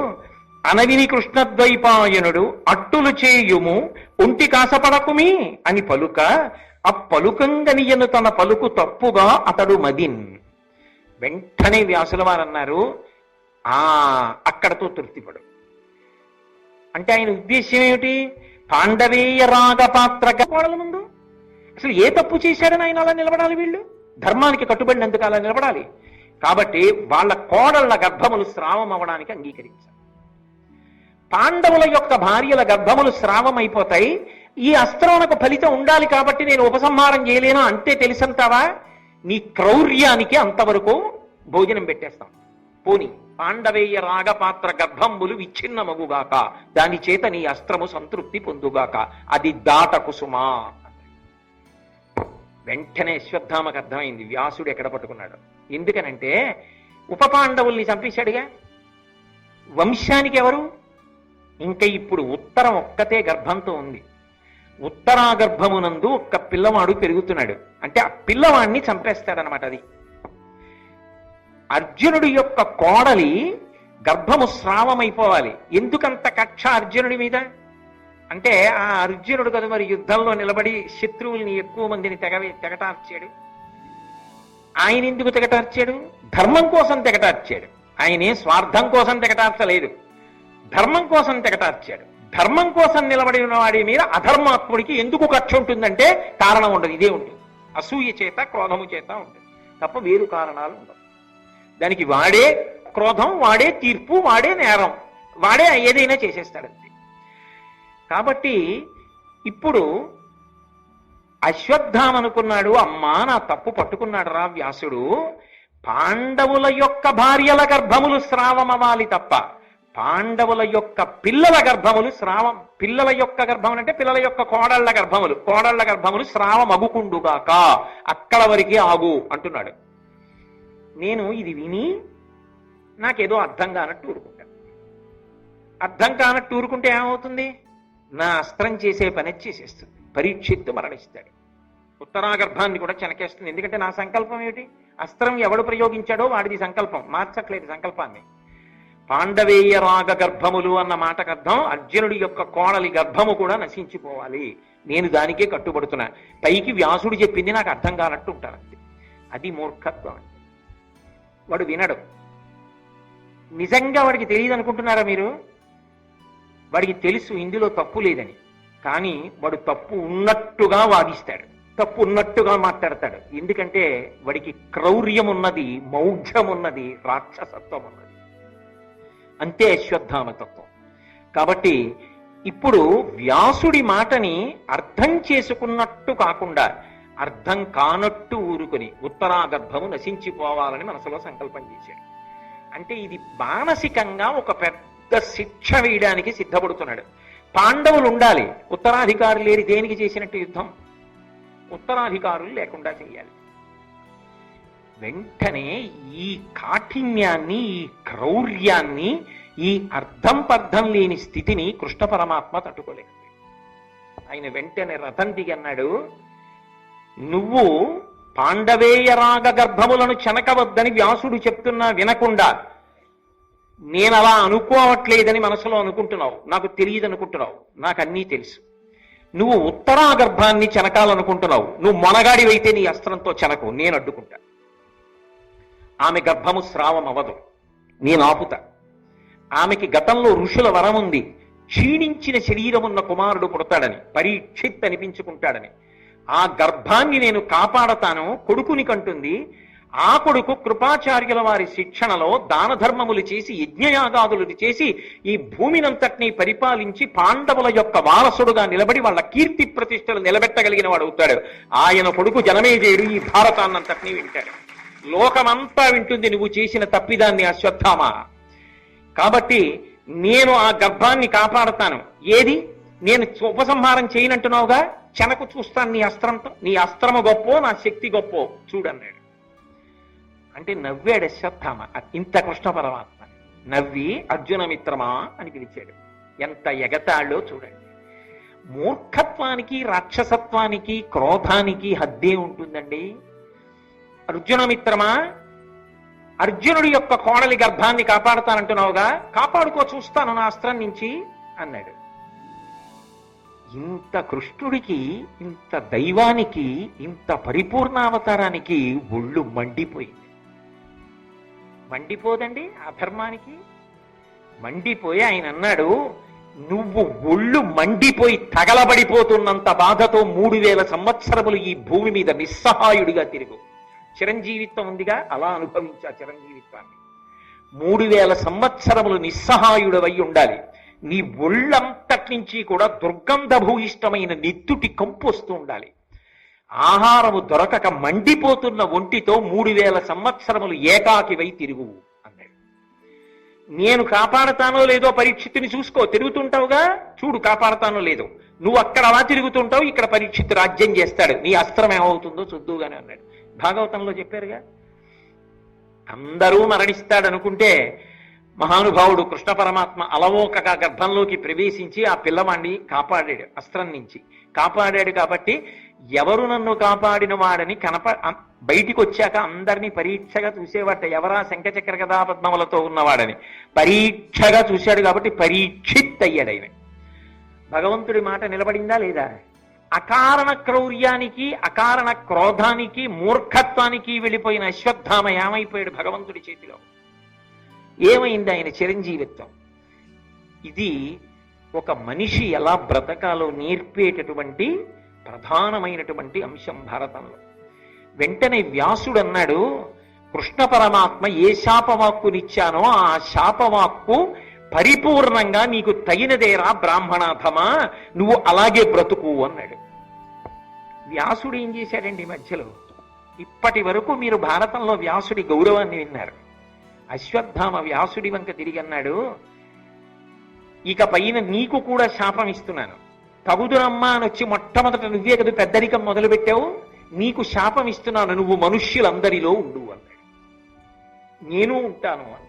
అనవిని కృష్ణద్వైపాయనుడు అట్టులు చేయుము ఒంటి కాసపడకుమి అని పలుక, ఆ పలుకంగనియను తన పలుకు తప్పుగా అతడు మదిన్. వెంటనే వ్యాసుల వారు అన్నారు, అక్కడతో తృప్తిపడు. అంటే ఆయన ఉద్దేశ్యం ఏమిటి? పాండవేయ రాగపాత్ర వాళ్ళ ముందు అసలు ఏ తప్పు చేశాడని ఆయన అలా నిలబడాలి? వీళ్ళు ధర్మానికి కట్టుబడినందుకు అలా నిలబడాలి. కాబట్టి వాళ్ళ కోడళ్ల గర్భములు స్రావం అవ్వడానికి అంగీకరించారు. పాండవుల యొక్క భార్యల గర్భములు స్రావం అయిపోతాయి. ఈ అస్త్రమునకు ఫలితం ఉండాలి కాబట్టి నేను ఉపసంహారం చేయలేను అంతే తెలుసంటావా? నీ క్రౌర్యానికి అంతవరకు భోజనం పెట్టేస్తాం. పోని పాండవేయ రాగపాత్ర గర్భంబులు విచ్ఛిన్నమగుగాక, దాని చేత నీ అస్త్రము సంతృప్తి పొందుగాక, అది దాటకు సుమా. వెంటనే అశ్వత్థామకు అర్థమైంది వ్యాసుడు ఎక్కడ పట్టుకున్నాడు. ఎందుకనంటే ఉప పాండవుల్ని చంపేశాడుగా. వంశానికి ఎవరు? ఇంకా ఇప్పుడు ఉత్తరం ఒక్కతే గర్భంతో ఉంది. ఉత్తరా గర్భమునందు ఒక్క పిల్లవాడు పెరుగుతున్నాడు అంటే ఆ పిల్లవాడిని చంపేస్తాడనమాట. అది అర్జునుడి యొక్క కోడలి గర్భము స్రావమైపోవాలి. ఎందుకంత కక్ష అర్జునుడి మీద అంటే ఆ అర్జునుడు కదా మరి యుద్ధంలో నిలబడి శత్రువుల్ని ఎక్కువ మందిని తెగటార్చాడు. ఆయన ఎందుకు తెగటార్చాడు? ధర్మం కోసం తెగటార్చాడు. ఆయనే స్వార్థం కోసం తెగటార్చలేదు, ధర్మం కోసం తెగటార్చాడు. ధర్మం కోసం నిలబడిన వాడి మీద అధర్మాత్ముడికి ఎందుకు కక్ష ఉంటుందంటే కారణం ఉండదు, ఇదే ఉంటుంది. అసూయ చేత క్రోధము చేత ఉంటుంది తప్ప వేరు కారణాలు ఉండవు. దానికి వాడే క్రోధం, వాడే తీర్పు, వాడే నేరం, వాడే ఏదైనా చేసేస్తాడంతే. కాబట్టి ఇప్పుడు అశ్వత్థామనుకున్నాడు, అమ్మా నా తప్పు పట్టుకున్నాడు రా వ్యాసుడు, పాండవుల యొక్క భార్యల గర్భములు స్రావమవాలి తప్ప పాండవుల యొక్క పిల్లల గర్భములు స్రావం, పిల్లల యొక్క గర్భములు అంటే పిల్లల యొక్క కోడళ్ల గర్భములు స్రావం అగుకుండుగాక, అక్కడ వరకే ఆగు అంటున్నాడు. నేను ఇది విని నాకేదో అర్థం కానట్టు ఊరుకుంటాను. అర్థం కానట్టు ఊరుకుంటే ఏమవుతుంది? నా అస్త్రం చేసే పని చేసేస్తుంది. పరీక్షిత్తు మరణిస్తాడు. ఉత్తరాగర్భాన్ని కూడా చెనకేస్తుంది. ఎందుకంటే నా సంకల్పం ఏమిటి? అస్త్రం ఎవడు ప్రయోగించాడో వాడిది సంకల్పం, మార్చట్లేదు సంకల్పాన్ని. పాండవేయ రాగ గర్భములు అన్న మాటకు అర్థం అర్జునుడి యొక్క కోడలి గర్భము కూడా నశించిపోవాలి. నేను దానికే కట్టుబడుతున్నా. పైకి వ్యాసుడు చెప్పింది నాకు అర్థం కానట్టు ఉంటారు. అది మూర్ఖత్వం. వాడు వినడు. నిజంగా వాడికి తెలియదు అనుకుంటున్నారా మీరు? వాడికి తెలుసు ఇందులో తప్పు లేదని, కానీ వాడు తప్పు ఉన్నట్టుగా వాదిస్తాడు, తప్పు ఉన్నట్టుగా మాట్లాడతాడు. ఎందుకంటే వాడికి క్రౌర్యం ఉన్నది, మౌఢ్యం ఉన్నది, రాక్షసత్వం ఉన్నది. అంతే అశ్వత్థామతత్వం. కాబట్టి ఇప్పుడు వ్యాసుడి మాటని అర్థం చేసుకున్నట్టు కాకుండా అర్థం కానట్టు ఊరుకొని ఉత్తరాగర్భము నశించిపోవాలని మనసులో సంకల్పం చేశాడు. అంటే ఇది మానసికంగా ఒక పెద్ద శిక్ష వేయడానికి సిద్ధపడుతున్నాడు. పాండవులు ఉండాలి, ఉత్తరాధికారులు లేని దేనికి చేసినట్టు యుద్ధం? ఉత్తరాధికారులు లేకుండా చేయాలి. వెంటనే ఈ కాఠిన్యాన్ని, ఈ క్రౌర్యాన్ని, ఈ అర్థం పర్థం లేని స్థితిని కృష్ణ పరమాత్మ తట్టుకోలేదు. ఆయన వెంటనే రథం దిగన్నాడు, నువ్వు పాండవేయ రాగ గర్భములను చెనకవద్దని వ్యాసుడు చెప్తున్నా వినకుండా నేను అలా అనుకోవట్లేదని మనసులో అనుకుంటున్నావు, నాకు తెలియదు అనుకుంటున్నావు. నాకు అన్నీ తెలుసు. నువ్వు ఉత్తరా గర్భాన్ని చెనకాలనుకుంటున్నావు. నువ్వు మొనగాడివైతే నీ అస్త్రంతో చెనకు, నేను అడ్డుకుంటా. ఆమె గర్భము స్రావం అవ్వదు, నేను ఆపుతా. ఆమెకి గతంలో ఋషుల వరం ఉంది, క్షీణించిన శరీరమున్న కుమారుడు పుడతాడని, పరీక్షిత్ అనిపించుకుంటాడని. ఆ గర్భాన్ని నేను కాపాడతాను కొడుకుని కంటుంది. ఆ కొడుకు కృపాచార్యుల వారి శిక్షణలో దాన ధర్మములు చేసి యజ్ఞయాగాదులు చేసి ఈ భూమినంతటినీ పరిపాలించి పాండవుల యొక్క వారసుడుగా నిలబడి వాళ్ళ కీర్తి ప్రతిష్టలు నిలబెట్టగలిగిన వాడు అవుతాడు. ఆయన కొడుకు జనమేజయుడు ఈ భారతాన్నంతటినీ వింటాడు. లోకమంతా వింటుంది నువ్వు చేసిన తప్పిదాన్ని అశ్వత్థామ. కాబట్టి నేను ఆ గర్భాన్ని కాపాడతాను. ఏది? నేను ఉపసంహారం చేయనంటున్నావుగా, చెనకు చూస్తాను నీ అస్త్రంతో. నీ అస్త్రము గొప్పో, నా శక్తి గొప్పో చూడన్నాడు. అంటే నవ్వాడు అశ్వత్థామ. ఇంత కృష్ణ పరమాత్మ నవ్వి అర్జున మిత్రమా అని పిలిచాడు. ఎంత ఎగతాళ్ళో చూడండి. మూర్ఖత్వానికి, రాక్షసత్వానికి, క్రోధానికి హద్దే ఉంటుందండి. అర్జున మిత్రమా, అర్జునుడి యొక్క కోడలి గర్భాన్ని కాపాడుతానంటున్నావుగా, కాపాడుకో చూస్తాను నా అస్త్రం నుంచి అన్నాడు. ఇంత కృష్ణుడికి, ఇంత దైవానికి, ఇంత పరిపూర్ణావతారానికి ఒళ్ళు మండిపోయింది. మండిపోదండి అధర్మానికి? మండిపోయి ఆయన అన్నాడు, నువ్వు ఒళ్ళు మండిపోయి తగలబడిపోతున్నంత బాధతో 3000 సంవత్సరములు ఈ భూమి మీద నిస్సహాయుడిగా తిరుగు. చిరంజీవిత్వం ఉందిగా, అలా అనుభవించా చిరంజీవిత్వాన్ని. 3000 సంవత్సరములు నిస్సహాయుడవై ఉండాలి. నీ ఒళ్ళంతటి నుంచి కూడా దుర్గంధభూయిష్టమైన నెత్తుటి కంపు వస్తూ ఉండాలి. ఆహారము దొరకక మండిపోతున్న ఒంటితో 3000 సంవత్సరములు ఏకాకివై తిరుగు అన్నాడు. నేను కాపాడతానో లేదో పరీక్షిత్తుని చూసుకో, తిరుగుతుంటావుగా, చూడు కాపాడతానో లేదో. నువ్వు అక్కడ అలా తిరుగుతుంటావు, ఇక్కడ పరీక్షిత్తు రాజ్యం చేస్తాడు, నీ అస్త్రం ఏమవుతుందో చూద్దుగానే అన్నాడు. భాగవతంలో చెప్పారుగా. అందరూ మరణిస్తాడనుకుంటే మహానుభావుడు కృష్ణ పరమాత్మ అలవోకగా గర్భంలోకి ప్రవేశించి ఆ పిల్లవాడిని కాపాడాడు, అస్త్రం నుంచి కాపాడాడు. కాబట్టి ఎవరు నన్ను కాపాడిన వాడని బయటికి వచ్చాక అందరినీ పరీక్షగా చూసేవాట, ఎవరా శంఖచక్ర గదా పద్మములతో ఉన్నవాడని పరీక్షగా చూశాడు. కాబట్టి పరీక్షిత్ అయ్యాడు ఆయన. భగవంతుడి మాట నిలబడిందా లేదా? అకారణ క్రౌర్యానికి, అకారణ క్రోధానికి, మూర్ఖత్వానికి వెళ్ళిపోయిన అశ్వత్థామ ఏమైపోయాడు భగవంతుడి చేతిలో? ఏమైంది ఆయన చిరంజీవిత్వం? ఇది ఒక మనిషి ఎలా బ్రతకాలో నేర్పేటటువంటి ప్రధానమైనటువంటి అంశం భారతంలో. వెంటనే వ్యాసుడు అన్నాడు, కృష్ణ పరమాత్మ ఏ శాపవాక్కునిచ్చానో ఆ శాపవాక్కు పరిపూర్ణంగా నీకు తగినదేరా బ్రాహ్మణాథమా, నువ్వు అలాగే బ్రతుకు అన్నాడు. వ్యాసుడు ఏం చేశాడండి మధ్యలో? ఇప్పటి వరకు మీరు భారతంలో వ్యాసుడి గౌరవాన్ని విన్నారు. అశ్వత్థామ వ్యాసుడి వంక తిరిగి అన్నాడు, ఇక పైన నీకు కూడా శాపం ఇస్తున్నాను. తగుదురమ్మా అని వచ్చి మొట్టమొదట నువ్వే కదా పెద్దరికం మొదలుపెట్టావు, నీకు శాపం ఇస్తున్నాను, నువ్వు మనుష్యులందరిలో ఉండు అన్నాడు. నేను ఉంటాను అన్నాడు.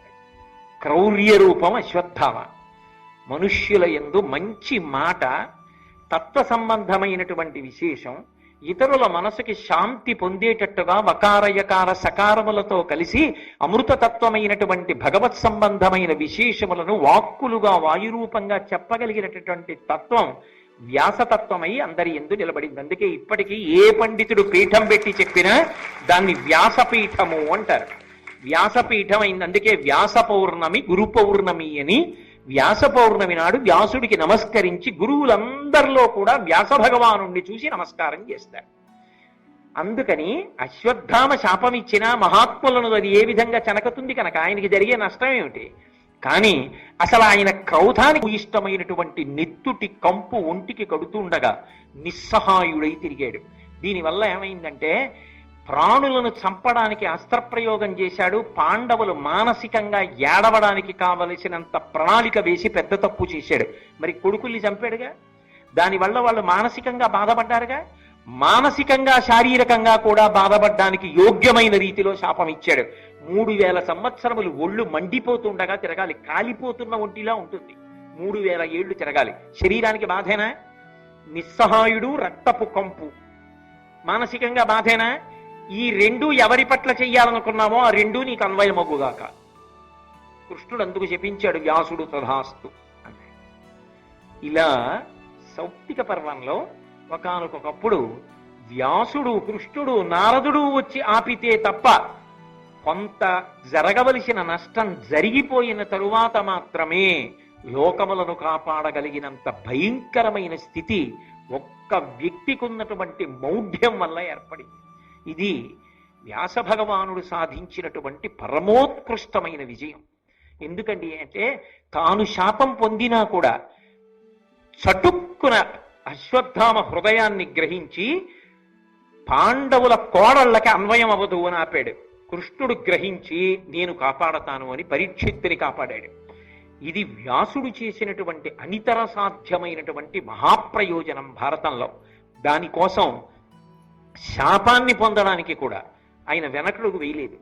క్రౌర్య రూపం అశ్వత్థామ. మనుష్యుల యందు మంచి మాట, తత్వ సంబంధమైనటువంటి విశేషం, ఇతరుల మనసుకి శాంతి పొందేటట్టుగా వకారయకార సకారములతో కలిసి అమృతతత్వమైనటువంటి భగవత్ సంబంధమైన విశేషములను వాక్కులుగా వాయురూపంగా చెప్పగలిగినటువంటి తత్వం వ్యాసతత్వమై అందరి యందు నిలబడింది. అందుకే ఇప్పటికీ ఏ పండితుడు పీఠం పెట్టి చెప్పినా దాన్ని వ్యాసపీఠము అంటారు. వ్యాసపీఠం అయింది. అందుకే వ్యాస పౌర్ణమి, గురు పౌర్ణమి అని వ్యాస పౌర్ణమి నాడు వ్యాసుడికి నమస్కరించి గురువులందరిలో కూడా వ్యాస భగవానుణ్ణి చూసి నమస్కారం చేస్తారు. అందుకని అశ్వత్థామ శాపం ఇచ్చినా మహాత్ములను అది ఏ విధంగా చెనకుతుంది కనుక ఆయనకి జరిగే నష్టం ఏమిటి? కానీ అసలు ఆయన క్రౌధానికి ఇష్టమైనటువంటి నెత్తుటి కంపు ఒంటికి కడుతుండగా నిస్సహాయుడై తిరిగాడు. దీనివల్ల ఏమైందంటే ప్రాణులను చంపడానికి అస్త్రప్రయోగం చేశాడు. పాండవులు మానసికంగా ఏడవడానికి కావలసినంత ప్రణాళిక వేసి పెద్ద తప్పు చేశాడు. మరి కొడుకుల్ని చంపాడుగా, దానివల్ల వాళ్ళు మానసికంగా బాధపడ్డారుగా. మానసికంగా శారీరకంగా కూడా బాధపడడానికి యోగ్యమైన రీతిలో శాపం ఇచ్చాడు. 3000 సంవత్సరములు ఒళ్ళు మండిపోతుండగా తిరగాలి, కాలిపోతున్న ఒంటిలా ఉంటుంది. 3000 ఏళ్లు తిరగాలి. శరీరానికి బాధేనా? నిస్సహాయుడు, రక్తపు కంపు, మానసికంగా బాధేనా? ఈ రెండు ఎవరి పట్ల చెయ్యాలనుకున్నామో ఆ రెండు నీకు అన్వయమగుగాక. కృష్ణుడు అందుకు చెప్పించాడు, వ్యాసుడు తథాస్తు అన్నాడు. ఇలా సౌప్తిక పర్వంలో ఒకానొకప్పుడు వ్యాసుడు, కృష్ణుడు, నారదుడు వచ్చి ఆపితే తప్ప కొంత జరగవలసిన నష్టం జరిగిపోయిన తరువాత మాత్రమే లోకములను కాపాడగలిగినంత భయంకరమైన స్థితి ఒక్క వ్యక్తికి ఉన్నటువంటి మౌఢ్యం వల్ల ఏర్పడింది. ఇది వ్యాస భగవానుడు సాధించినటువంటి పరమోత్కృష్టమైన విజయం. ఎందుకండి అంటే తాను శాపం పొందినా కూడా చటుక్కున అశ్వత్థామ హృదయాన్ని గ్రహించి పాండవుల కోడళ్ళకి అన్వయం అవ్వదు అని ఆపాడు. కృష్ణుడు గ్రహించి నేను కాపాడతాను అని పరీక్షిత్తుని కాపాడాడు. ఇది వ్యాసుడు చేసినటువంటి అనితర సాధ్యమైనటువంటి మహాప్రయోజనం భారతంలో. దానికోసం శాపాన్ని పొందడానికి కూడా ఆయన వెనకడుగు వేయలేదు.